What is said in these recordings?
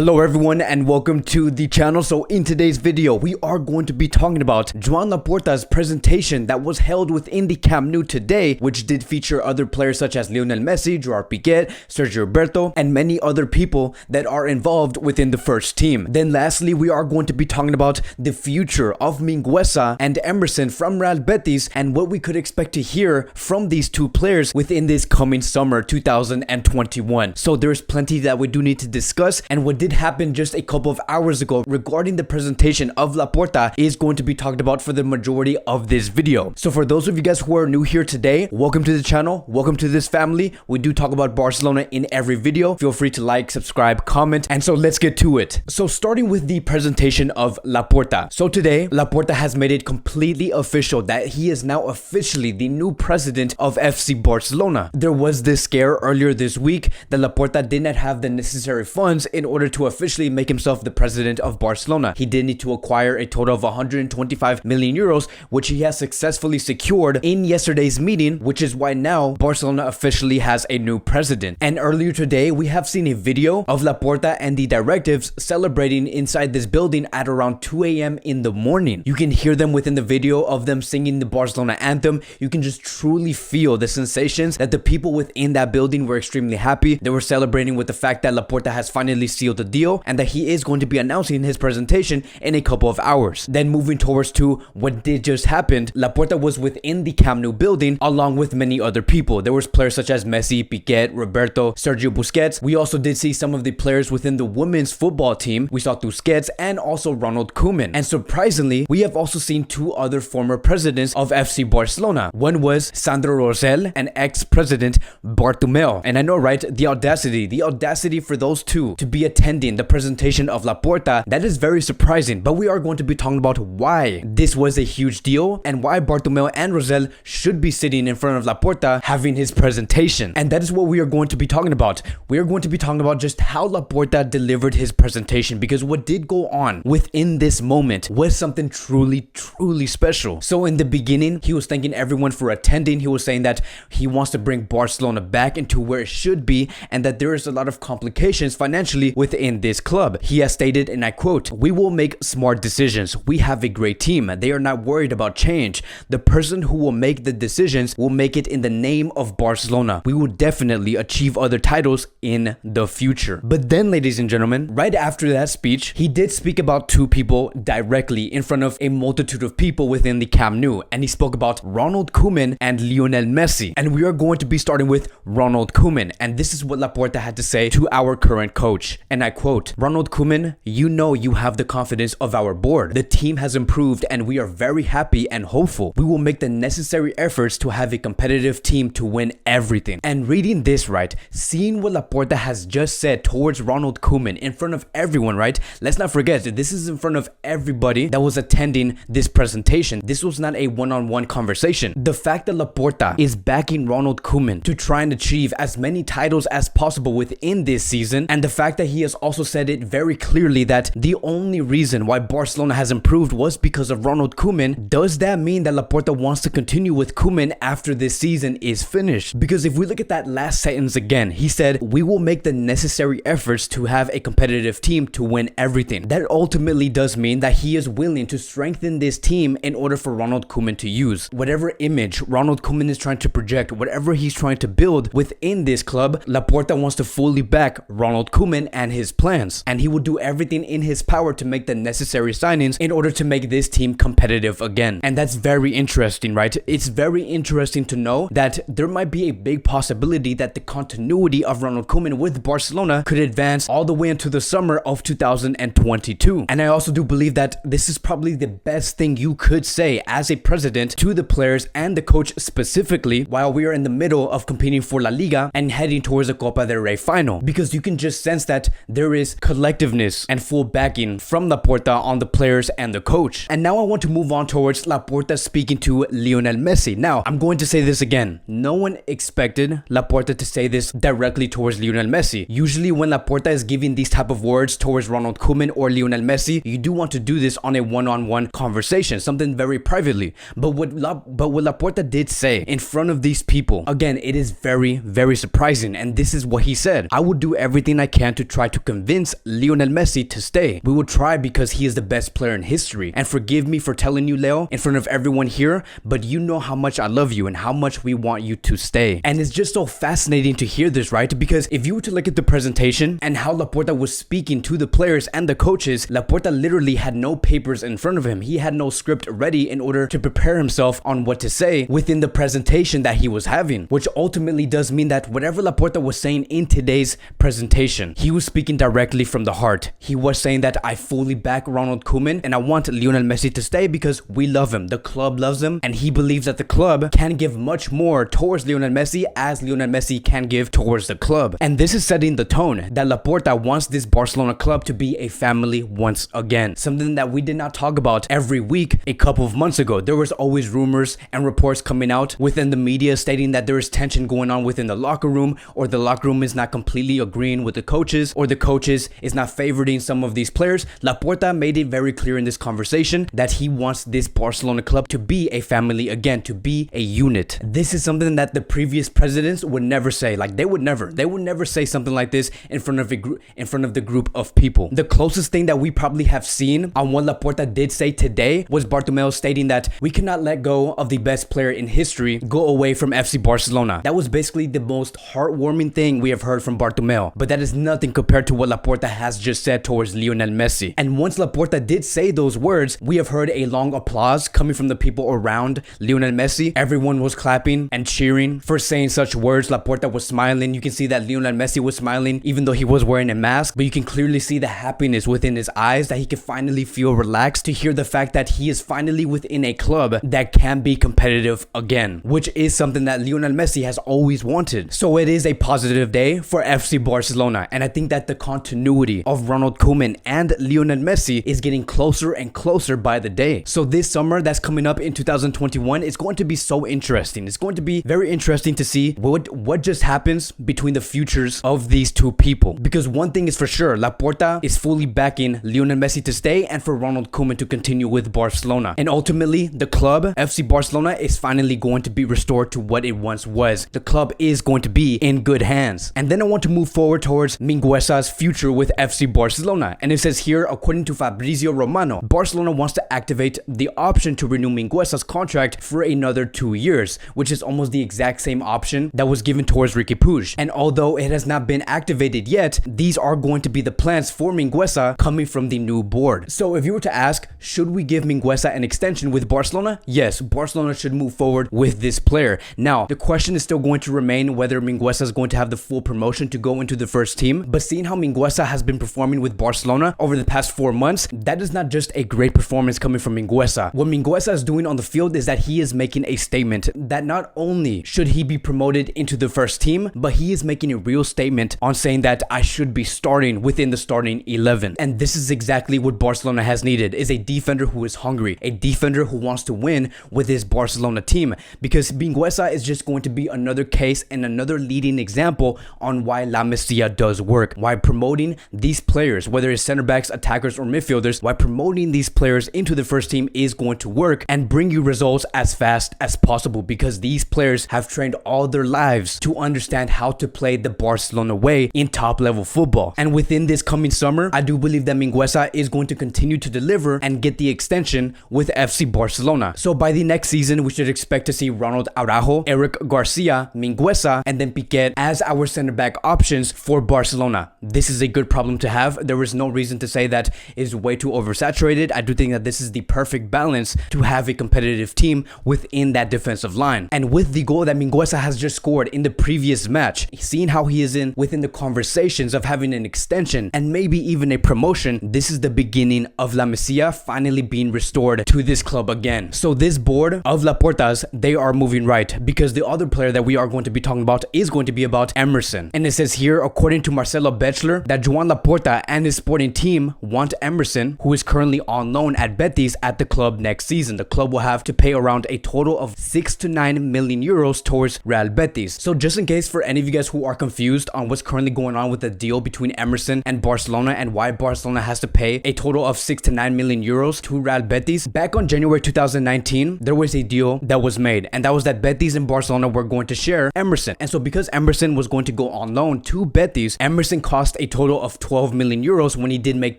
Hello everyone and welcome to the channel. So in today's video, we are going to be talking about Joan Laporta's presentation that was held within the Camp Nou today, which did feature other players such as Lionel Messi, Gerard Piqué, Sergio Roberto, and many other people that are involved within the first team. Then lastly, we are going to be talking about the future of Mingueza and Emerson from Real Betis and what we could expect to hear from these two players within this coming summer 2021. So there's plenty that we do need to discuss, and what did happen just a couple of hours ago regarding the presentation of Laporta is going to be talked about for the majority of this video. So for those of you guys who are new here today, welcome to the channel, welcome to this family. We do talk about Barcelona in every video. Feel free to like, subscribe, comment, and so let's get to it. So starting with the presentation of Laporta. So today, Laporta has made it completely official that he is now officially the new president of FC Barcelona. There was this scare earlier this week that Laporta did not have the necessary funds in order to officially make himself the president of Barcelona. He did need to acquire a total of 125 million euros, which he has successfully secured in yesterday's meeting, which is why now Barcelona officially has a new president. And earlier today, we have seen a video of Laporta and the directives celebrating inside this building at around 2 a.m. in the morning. You can hear them within the video of them singing the Barcelona anthem. You can just truly feel the sensations that the people within that building were extremely happy. They were celebrating with the fact that Laporta has finally sealed the deal and that he is going to be announcing his presentation in a couple of hours. Then moving towards to what did just happened, Laporta was within the Camp Nou building along with many other people. There was players such as Messi, Piqué, Roberto, Sergio Busquets. We also did see some of the players within the women's football team. We saw Busquets and also Ronald Koeman. And surprisingly, we have also seen two other former presidents of FC Barcelona. One was Sandro Rosell and ex-president Bartomeu. And I know, right, the audacity for those two to be attending the presentation of Laporta, that is very surprising. But we are going to be talking about why this was a huge deal and why Bartomeu and Rosell should be sitting in front of Laporta having his presentation. And that is what we are going to be talking about. We are going to be talking about just how Laporta delivered his presentation, because what did go on within this moment was something truly special. So in the beginning, he was thanking everyone for attending. He was saying that he wants to bring Barcelona back into where it should be and that there is a lot of complications financially within this club. He has stated, and I quote, "We will make smart decisions. We have a great team. They are not worried about change. The person who will make the decisions will make it in the name of Barcelona. We will definitely achieve other titles in the future." But then, ladies and gentlemen, right after that speech, he did speak about two people directly in front of a multitude of people within the Camp Nou, and he spoke about Ronald Koeman and Lionel Messi. And we are going to be starting with Ronald Koeman, and this is what Laporta had to say to our current coach, and I quote, "Ronald Koeman, you know you have the confidence of our board. The team has improved and we are very happy and hopeful. We will make the necessary efforts to have a competitive team to win everything." And reading this, right, seeing what Laporta has just said towards Ronald Koeman in front of everyone, right? Let's not forget that this is in front of everybody that was attending this presentation. This was not a one-on-one conversation. The fact that Laporta is backing Ronald Koeman to try and achieve as many titles as possible within this season, and the fact that he has also said it very clearly that the only reason why Barcelona has improved was because of Ronald Koeman, does that mean that Laporta wants to continue with Koeman after this season is finished? Because if we look at that last sentence again, he said, "We will make the necessary efforts to have a competitive team to win everything." That ultimately does mean that he is willing to strengthen this team in order for Ronald Koeman to use. Whatever image Ronald Koeman is trying to project, whatever he's trying to build within this club, Laporta wants to fully back Ronald Koeman and his plans, and he will do everything in his power to make the necessary signings in order to make this team competitive again. And that's very interesting, right? It's very interesting to know that there might be a big possibility that the continuity of Ronald Koeman with Barcelona could advance all the way into the summer of 2022. And I also do believe that this is probably the best thing you could say as a president to the players and the coach specifically while we are in the middle of competing for La Liga and heading towards the Copa del Rey final, because you can just sense that there is collectiveness and full backing from Laporta on the players and the coach. And now I want to move on towards Laporta speaking to Lionel Messi. Now, I'm going to say this again. No one expected Laporta to say this directly towards Lionel Messi. Usually when Laporta is giving these type of words towards Ronald Koeman or Lionel Messi, you do want to do this on a one-on-one conversation, something very privately. But what Laporta did say in front of these people, again, it is very surprising. And this is what he said: "I will do everything I can to try to convince Lionel Messi to stay. We will try because he is the best player in history. And forgive me for telling you, Leo, in front of everyone here, but you know how much I love you and how much we want you to stay. And it's just so fascinating to hear this, right? Because if you were to look at the presentation and how Laporta was speaking to the players and the coaches, Laporta literally had no papers in front of him. He had no script ready in order to prepare himself on what to say within the presentation that he was having, which ultimately does mean that whatever Laporta was saying in today's presentation, he was speaking directly from the heart. He was saying that I fully back Ronald Koeman and I want Lionel Messi to stay because we love him. The club loves him and he believes that the club can give much more towards Lionel Messi as Lionel Messi can give towards the club. And this is setting the tone that Laporta wants this Barcelona club to be a family once again. Something that we did not talk about every week a couple of months ago. There was always rumors and reports coming out within the media stating that there is tension going on within the locker room, or the locker room is not completely agreeing with the coaches, or the coaches is not favoring some of these players. Laporta made it very clear in this conversation that he wants this Barcelona club to be a family again, to be a unit. This is something that the previous presidents would never say. Like they would never say something like this in front of the group of people. The closest thing that we probably have seen on what Laporta did say today was Bartomeu stating that we cannot let go of the best player in history go away from FC Barcelona. That was basically the most heartwarming thing we have heard from Bartomeu, but that is nothing compared to what Laporta has just said towards Lionel Messi. And once Laporta did say those words, we have heard a long applause coming from the people around Lionel Messi. Everyone was clapping and cheering for saying such words. Laporta was smiling. You can see that Lionel Messi was smiling even though he was wearing a mask, but you can clearly see the happiness within his eyes, that he can finally feel relaxed to hear the fact that he is finally within a club that can be competitive again, which is something that Lionel Messi has always wanted. So it is a positive day for FC Barcelona, and I think that the continuity of Ronald Koeman and Lionel Messi is getting closer and closer by the day. So this summer that's coming up in 2021 is going to be so interesting. It's going to be very interesting to see what just happens between the futures of these two people, because one thing is for sure, Laporta is fully backing Lionel Messi to stay and for Ronald Koeman to continue with Barcelona, and ultimately the club FC Barcelona is finally going to be restored to what it once was. The club is going to be in good hands. And then I want to move forward towards Mingueza's future with FC Barcelona, and it says here, according to Fabrizio Romano, Barcelona wants to activate the option to renew Mingueza's contract for another 2 years, which is almost the exact same option that was given towards Riqui Puig. And although it has not been activated yet, these are going to be the plans for Mingueza coming from the new board. So if you were to ask, should we give Mingueza an extension with Barcelona? Yes, Barcelona should move forward with this player. Now, the question is still going to remain whether Mingueza is going to have the full promotion to go into the first team, but seeing how Mingueza has been performing with Barcelona over the past 4 months, that is not just a great performance coming from Mingueza. What Mingueza is doing on the field is that he is making a statement that not only should he be promoted into the first team, but he is making a real statement on saying that I should be starting within the starting 11. And this is exactly what Barcelona has needed, is a defender who is hungry, a defender who wants to win with his Barcelona team, because Mingueza is just going to be another case and another leading example on why La Masia does work, why promoting these players, whether it's center backs, attackers, or midfielders, why promoting these players into the first team is going to work and bring you results as fast as possible, because these players have trained all their lives to understand how to play the Barcelona way in top level football. And within this coming summer, I do believe that Mingueza is going to continue to deliver and get the extension with FC Barcelona. So by the next season, we should expect to see Ronald Araujo, Eric Garcia, Mingueza, and then Piquet as our center back options for Barcelona. This is a good problem to have. There is no reason to say that it is way too oversaturated. I do think that this is the perfect balance to have a competitive team within that defensive line. And with the goal that Mingueza has just scored in the previous match, seeing how he is within the conversations of having an extension and maybe even a promotion, this is the beginning of La Masia finally being restored to this club again. So this board of Laporta's, they are moving right, because the other player that we are going to be talking about is going to be about Emerson. And it says here, according to Marcelo Bechler, that Joan Laporta and his sporting team want Emerson, who is currently on loan at Betis, at the club next season. The club will have to pay around a total of 6 to 9 million euros towards Real Betis. So just in case for any of you guys who are confused on what's currently going on with the deal between Emerson and Barcelona and why Barcelona has to pay a total of 6 to 9 million euros to Real Betis, back on January 2019, there was a deal that was made, and that was that Betis and Barcelona were going to share Emerson. And so because Emerson was going to go on loan to Betis, Emerson cost lost a total of 12 million euros when he did make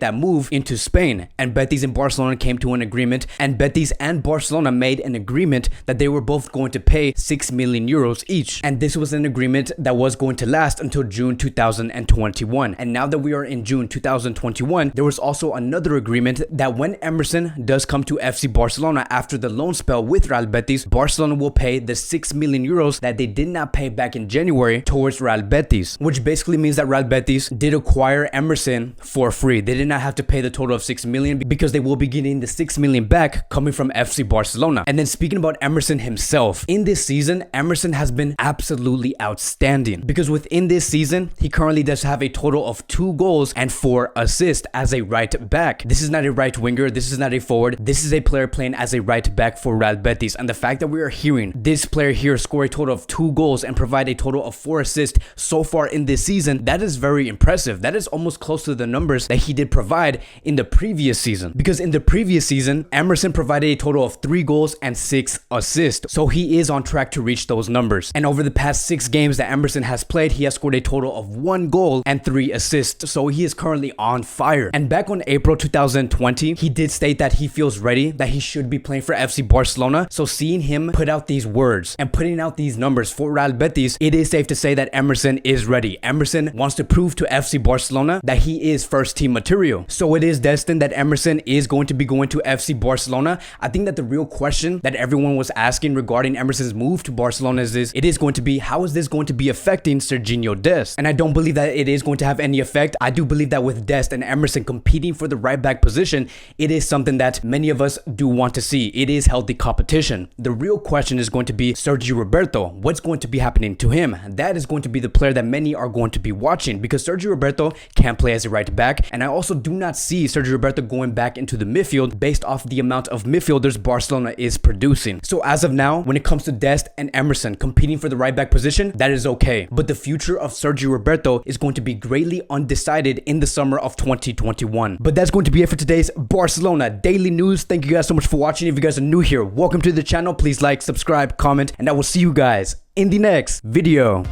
that move into Spain. And Betis and Barcelona came to an agreement, and Betis and Barcelona made an agreement that they were both going to pay 6 million euros each. And this was an agreement that was going to last until June 2021. And now that we are in June 2021, there was also another agreement that when Emerson does come to FC Barcelona after the loan spell with Real Betis, Barcelona will pay the 6 million euros that they did not pay back in January towards Real Betis, which basically means that Real Betis did acquire Emerson for free. They did not have to pay the total of 6 million because they will be getting the 6 million back coming from FC Barcelona. And then speaking about Emerson himself, in this season, Emerson has been absolutely outstanding because within this season, he currently does have a total of 2 goals and 4 assists as a right back. This is not a right winger. This is not a forward. This is a player playing as a right back for Real Betis. And the fact that we are hearing this player here score a total of 2 goals and provide a total of 4 assists so far in this season, that is very impressive. That is almost close to the numbers that he did provide in the previous season. Because in the previous season, Emerson provided a total of 3 goals and 6 assists. So he is on track to reach those numbers. And over the past 6 games that Emerson has played, he has scored a total of 1 goal and 3 assists. So he is currently on fire. And back on April 2020, he did state that he feels ready, that he should be playing for FC Barcelona. So seeing him put out these words and putting out these numbers for Real Betis, it is safe to say that Emerson is ready. Emerson wants to prove to FC Barcelona that he is first team material. So it is destined that Emerson is going to be going to FC Barcelona. I think that the real question that everyone was asking regarding Emerson's move to Barcelona is this: it is going to be, how is this going to be affecting Serginho Dest? And I don't believe that it is going to have any effect. I do believe that with Dest and Emerson competing for the right back position, it is something that many of us do want to see. It is healthy competition. The real question is going to be Sergio Roberto. What's going to be happening to him? That is going to be the player that many are going to be watching, because Sergio Roberto can play as a right back, and I also do not see Sergio Roberto going back into the midfield based off the amount of midfielders Barcelona is producing. So as of now, when it comes to Dest and Emerson competing for the right back position, that is okay. But the future of Sergio Roberto is going to be greatly undecided in the summer of 2021. But that's going to be it for today's Barcelona Daily News. Thank you guys so much for watching. If you guys are new here, welcome to the channel. Please like, subscribe, comment, and I will see you guys in the next video.